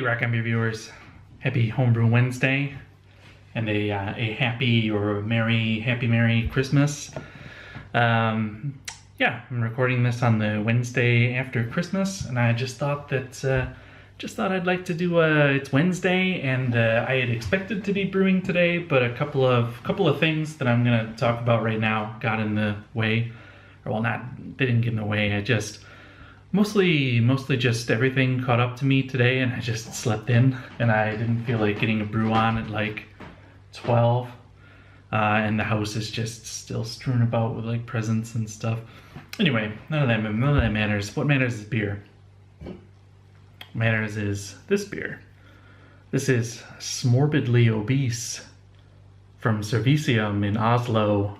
Rackham viewers, happy Homebrew Wednesday and a happy or Merry Christmas. Yeah, I'm recording this on the Wednesday after Christmas, and I just thought that I'd like to do it's Wednesday, and I had expected to be brewing today, but a couple of things that I'm gonna talk about right now got in the way. Or well, they didn't get in the way. I just mostly just everything caught up to me today, and I just slept in, and I didn't feel like getting a brew on at like 12. And the house is just still strewn about with like presents and stuff. Anyway, none of that matters. What matters is beer. What matters is this beer. This is Smorbidly Obese from Servicium in Oslo.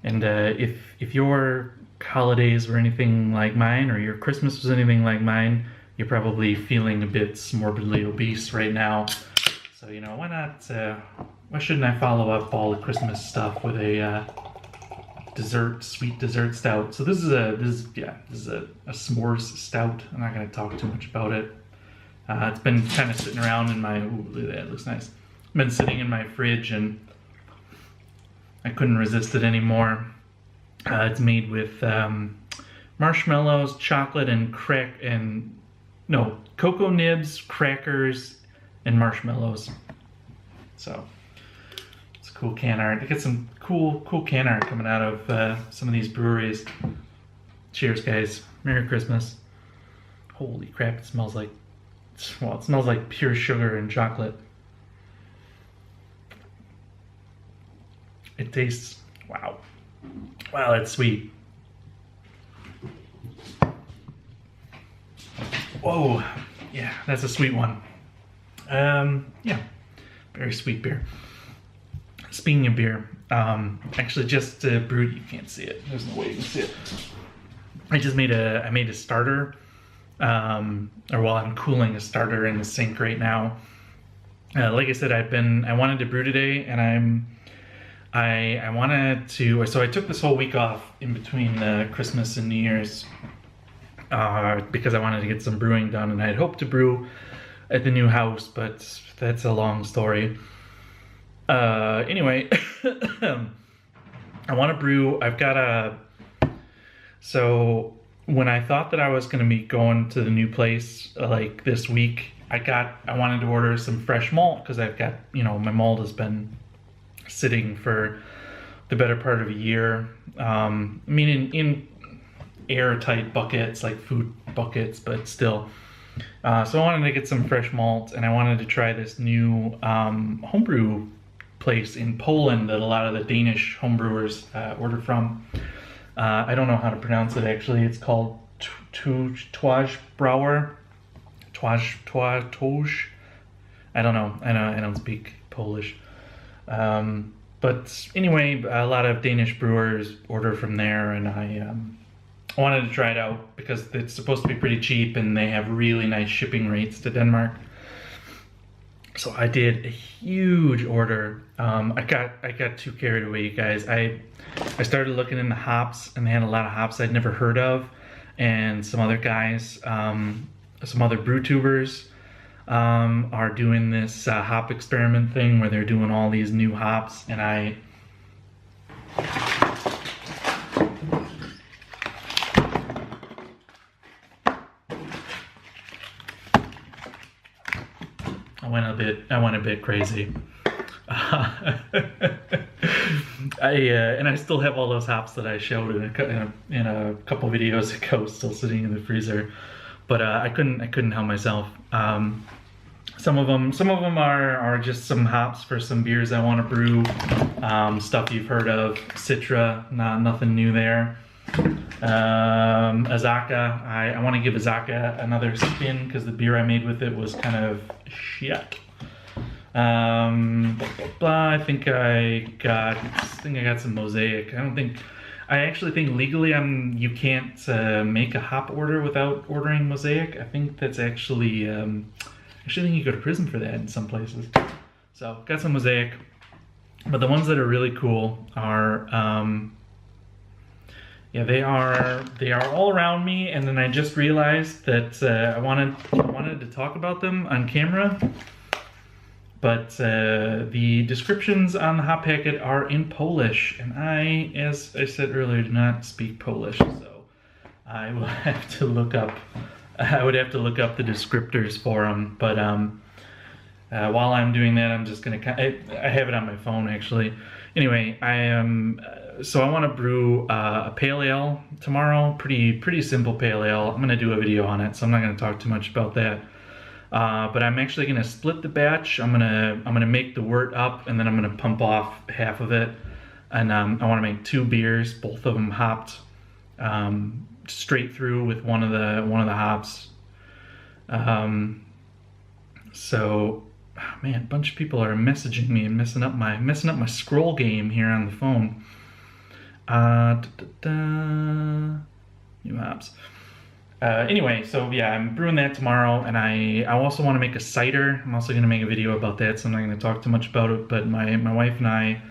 And if your holidays were anything like mine, or your Christmas was anything like mine, you're probably feeling a bit morbidly obese right now. So, you know, why shouldn't I follow up all the Christmas stuff with a sweet dessert stout? So this is a s'mores stout. I'm not going to talk too much about it. It's been kind of sitting around in my, ooh, look at that, it looks nice. Been sitting in my fridge, and I couldn't resist it anymore. It's made with marshmallows, chocolate, and cocoa nibs, crackers, and marshmallows. So it's cool can art. I get some cool can art coming out of some of these breweries. Cheers, guys. Merry Christmas. Holy crap! It smells like pure sugar and chocolate. It tastes, wow, that's sweet. Whoa, yeah, that's a sweet one. Yeah, very sweet beer. Speaking of beer, actually just brewed, you can't see it, there's no way you can see it. I made a starter, I'm cooling a starter in the sink right now. Like I said, I wanted to brew today, and I wanted to, so I took this whole week off in between Christmas and New Year's because I wanted to get some brewing done, and I had hoped to brew at the new house, but that's a long story. Anyway, I want to brew. So when I thought that I was going to be going to the new place like this week, I wanted to order some fresh malt, because I've got, my malt has been sitting for the better part of a year. I mean, in airtight buckets, like food buckets, but still. So I wanted to get some fresh malt, and I wanted to try this new homebrew place in Poland that a lot of the Danish homebrewers order from. I don't know how to pronounce it actually. It's called Tważ Brauer. Tważ. I don't know. I don't speak Polish. But anyway, a lot of Danish brewers order from there, and I wanted to try it out because it's supposed to be pretty cheap, and they have really nice shipping rates to Denmark. So I did a huge order. I got too carried away, you guys. I started looking into hops, and they had a lot of hops I'd never heard of, and some other guys, some other brew tubers are doing this hop experiment thing where they're doing all these new hops, and I went a bit crazy. And I still have all those hops that I showed in a couple videos ago, still sitting in the freezer. But I couldn't help myself. Some of them are just some hops for some beers I want to brew. Stuff you've heard of, Citra, nothing new there. Azaka, I want to give Azaka another spin because the beer I made with it was kind of shit. I think I got some Mosaic. I actually think legally you can't make a hop order without ordering Mosaic. I think that's actually, I think you go to prison for that in some places. So got some Mosaic, but the ones that are really cool are Yeah, they are all around me, and then I just realized that I wanted to talk about them on camera, but the descriptions on the hop packet are in Polish, and I, as I said earlier, do not speak Polish, so I will have to look up. I would have to look up the descriptors for them, but while I'm doing that, I'm just gonna. I have it on my phone actually. Anyway, I am. So I want to brew a pale ale tomorrow. Pretty simple pale ale. I'm gonna do a video on it, so I'm not gonna talk too much about that. But I'm actually gonna split the batch. I'm gonna make the wort up, and then I'm gonna pump off half of it. And I want to make 2 beers, both of them hopped straight through with one of the hops. So. Oh, man, a bunch of people are messaging me and messing up my scroll game here on the phone. New hops. Anyway, so yeah, I'm brewing that tomorrow, and I also want to make a cider. I'm also going to make a video about that, so I'm not going to talk too much about it. But my wife and I,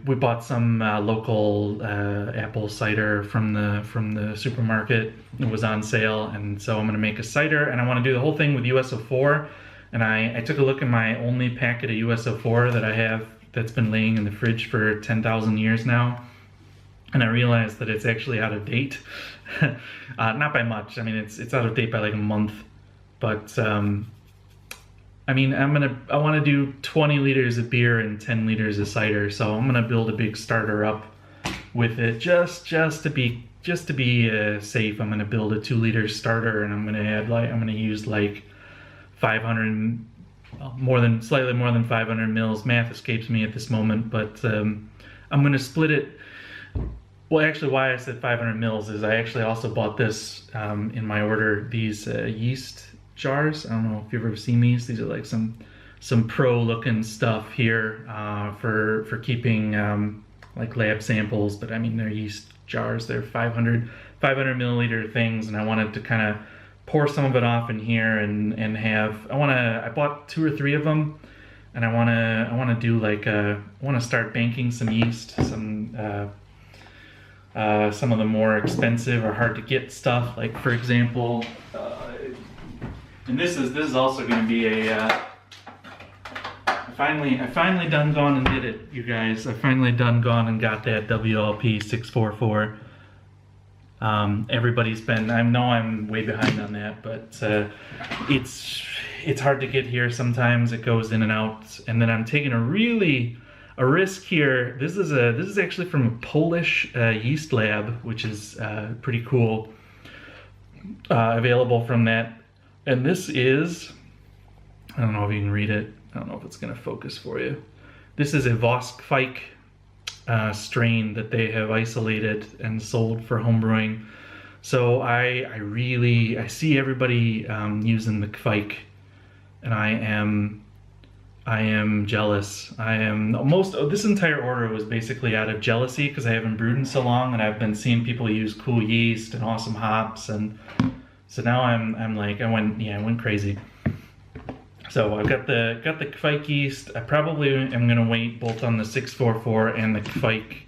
we bought some local apple cider from the supermarket. It was on sale, and so I'm going to make a cider, and I want to do the whole thing with USO4. And I took a look at my only packet of USO4 that I have that's been laying in the fridge for 10,000 years now. And I realized that it's actually out of date. Not by much. I mean, it's out of date by like a month. But, I mean, I want to do 20 liters of beer and 10 liters of cider. So I'm going to build a big starter up with it just to be safe. I'm going to build a 2-liter starter, and I'm going to add I'm going to use like 500, slightly more than 500 mils. Math escapes me at this moment, but I'm going to split it. Well, actually, why I said 500 mils is I actually also bought this in my order. These yeast jars. I don't know if you've ever seen these. These are like some pro-looking stuff here for keeping like lab samples. But I mean, they're yeast jars. They're 500 milliliter things, and I wanted to kind of pour some of it off in here and have. I bought 2 or 3 of them, and I want to do like I want to start banking some yeast, some of the more expensive or hard to get stuff, like for example, and this is also going to be a. I finally done gone and did it, you guys. I finally done gone and got that WLP 644. Everybody's been. I know I'm way behind on that, but it's hard to get here. Sometimes it goes in and out, and then I'm taking a risk here. This is actually from a Polish yeast lab, which is pretty cool. Available from that, and this is. I don't know if you can read it. I don't know if it's going to focus for you. This is a Voskvike strain that they have isolated and sold for homebrewing. So I see everybody using the Kvike, and I am jealous. This entire order was basically out of jealousy because I haven't brewed in so long, and I've been seeing people use cool yeast and awesome hops, and so now I went crazy. So I've got the Kvike yeast. I probably am gonna wait both on the 644 and the Kvike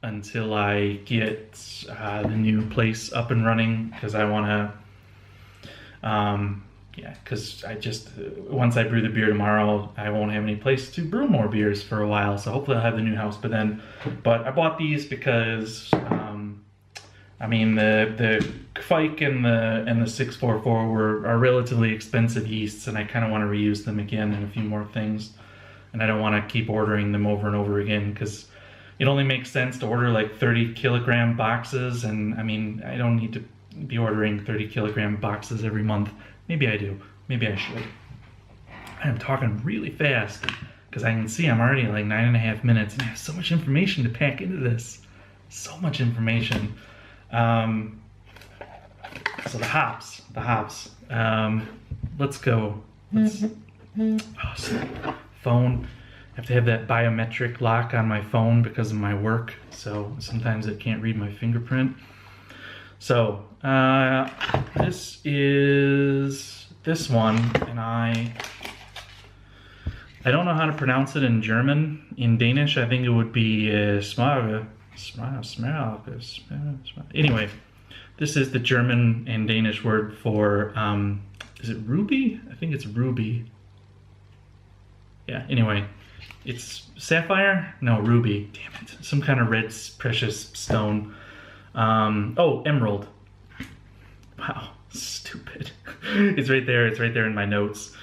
until I get the new place up and running, because I wanna, because once I brew the beer tomorrow, I won't have any place to brew more beers for a while. So hopefully I'll have the new house but I bought these because, I mean, the Kvike and the 644 are relatively expensive yeasts, and I kind of want to reuse them again in a few more things. And I don't want to keep ordering them over and over again, because it only makes sense to order like 30 kilogram boxes, and I mean, I don't need to be ordering 30 kilogram boxes every month. Maybe I do. Maybe I should. I'm talking really fast because I can see I'm already like 9.5 minutes, and I have so much information to pack into this. So much information. So the hops. Let's go. Phone. I have to have that biometric lock on my phone because of my work, so sometimes it can't read my fingerprint. So this is this one, and I don't know how to pronounce it in German. In Danish, I think it would be Smage. Smell. Anyway, this is the German and Danish word for, is it ruby? I think it's ruby. Yeah, anyway, it's sapphire? No, ruby. Damn it. Some kind of red precious stone. Oh, emerald. Wow, stupid. It's right there. It's right there in my notes.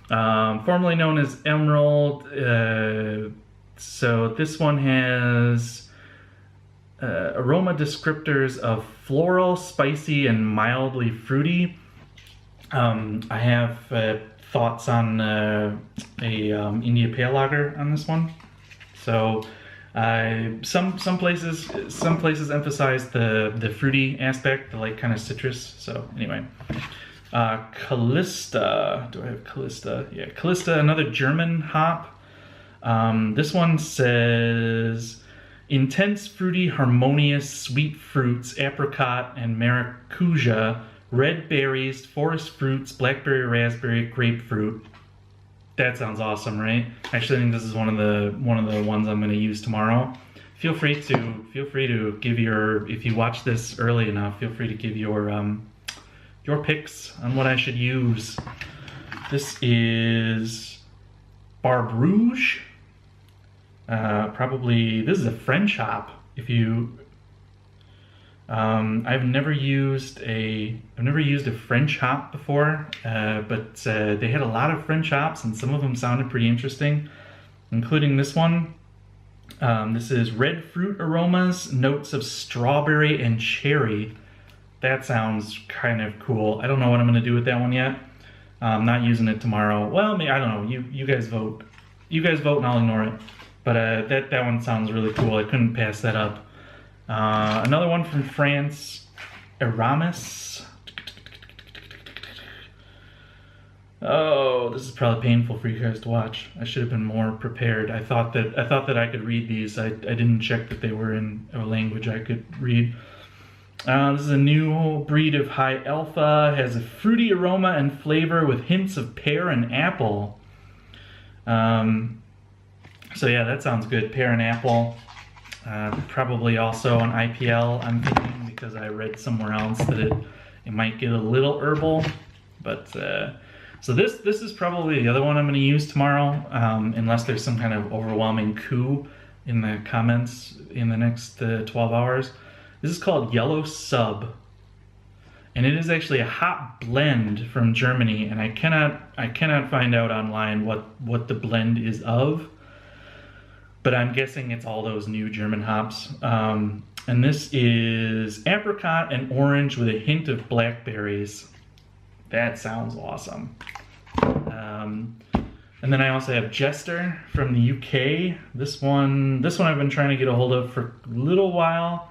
Formerly known as emerald. So this one has aroma descriptors of floral, spicy, and mildly fruity. I have thoughts on a India Pale Lager on this one. So some places emphasize the fruity aspect, the like kind of citrus. So anyway, Callista. Do I have Callista? Yeah, Callista, another German hop. This one says intense, fruity, harmonious, sweet fruits, apricot and maracuja, red berries, forest fruits, blackberry, raspberry, grapefruit. That sounds awesome, right? Actually, I think this is one of the ones I'm going to use tomorrow. Feel free to give your, if you watch this early enough, feel free to give your picks on what I should use. This is Barbe Rouge. Probably this is a French hop. If you, I've never used a French hop before, but they had a lot of French hops, and some of them sounded pretty interesting, including this one. This is red fruit aromas, notes of strawberry and cherry. That sounds kind of cool. I don't know what I'm going to do with that one yet. I'm not using it tomorrow. Well, maybe, I don't know. You guys vote. You guys vote, and I'll ignore it. But that one sounds really cool. I couldn't pass that up. Another one from France, Aramis. Oh, this is probably painful for you guys to watch. I should have been more prepared. I thought that I could read these. I didn't check that they were in a language I could read. This is a new breed of high alpha. Has a fruity aroma and flavor with hints of pear and apple. So yeah, that sounds good. Pear and apple. Probably also an IPL, I'm thinking, because I read somewhere else that it might get a little herbal. But so this is probably the other one I'm going to use tomorrow, unless there's some kind of overwhelming coup in the comments in the next 12 hours. This is called Yellow Sub, and it is actually a hop blend from Germany, and I cannot find out online what the blend is of. But I'm guessing it's all those new German hops. And this is apricot and orange with a hint of blackberries. That sounds awesome. And then I also have Jester from the UK. This one I've been trying to get a hold of for a little while.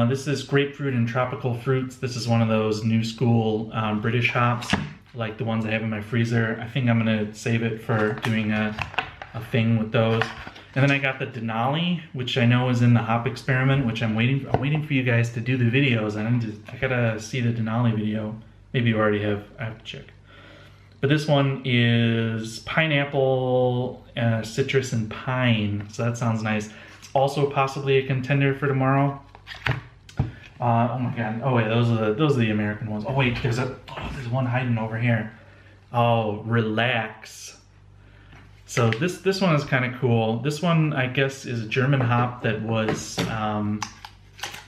This is grapefruit and tropical fruits. This is one of those new school British hops, like the ones I have in my freezer. I think I'm gonna save it for doing a thing with those. And then I got the Denali, which I know is in the hop experiment, which I'm waiting for you guys to do the videos. I gotta see the Denali video. Maybe you already have. I have to check. But this one is pineapple, citrus, and pine. So that sounds nice. It's also possibly a contender for tomorrow. Oh my god. Oh wait, those are the American ones. Oh wait, there's one hiding over here. Oh, Relax. So this one is kind of cool. This one, I guess, is a German hop that was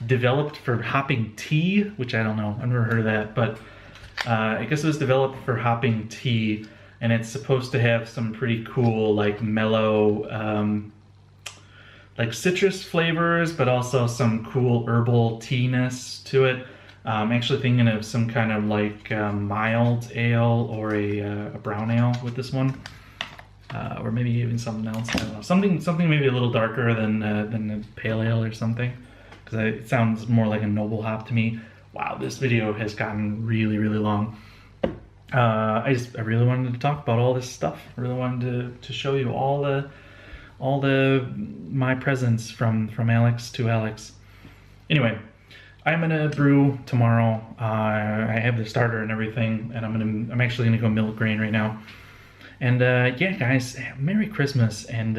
developed for hopping tea, which I don't know. I've never heard of that, but I guess it was developed for hopping tea, and it's supposed to have some pretty cool, like mellow, like citrus flavors, but also some cool herbal tea-ness to it. I'm actually thinking of some kind of like mild ale or a brown ale with this one. Or maybe even something else. I don't know. Something maybe a little darker than a pale ale or something, because it sounds more like a noble hop to me. Wow, this video has gotten really, really long. I really wanted to talk about all this stuff. I really wanted to show you all my presents from Alex to Alex. Anyway, I'm gonna brew tomorrow. I have the starter and everything, and I'm actually gonna go milk grain right now. And yeah, guys, Merry Christmas, and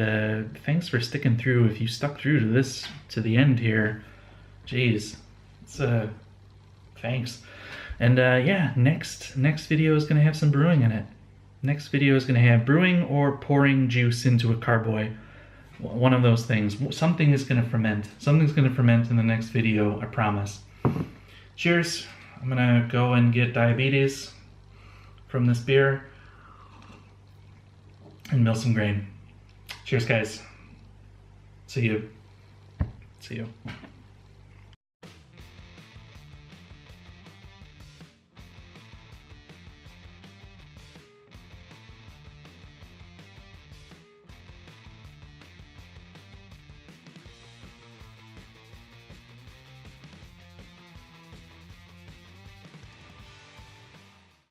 thanks for sticking through. If you stuck through to this to the end here, jeez, it's thanks. And yeah, next video is gonna have some brewing in it. Next video is gonna have brewing or pouring juice into a carboy. One of those things. Something is gonna ferment. Something's gonna ferment in the next video, I promise. Cheers. I'm gonna go and get diabetes from this beer and mill some grain. Cheers, guys. See you. See you.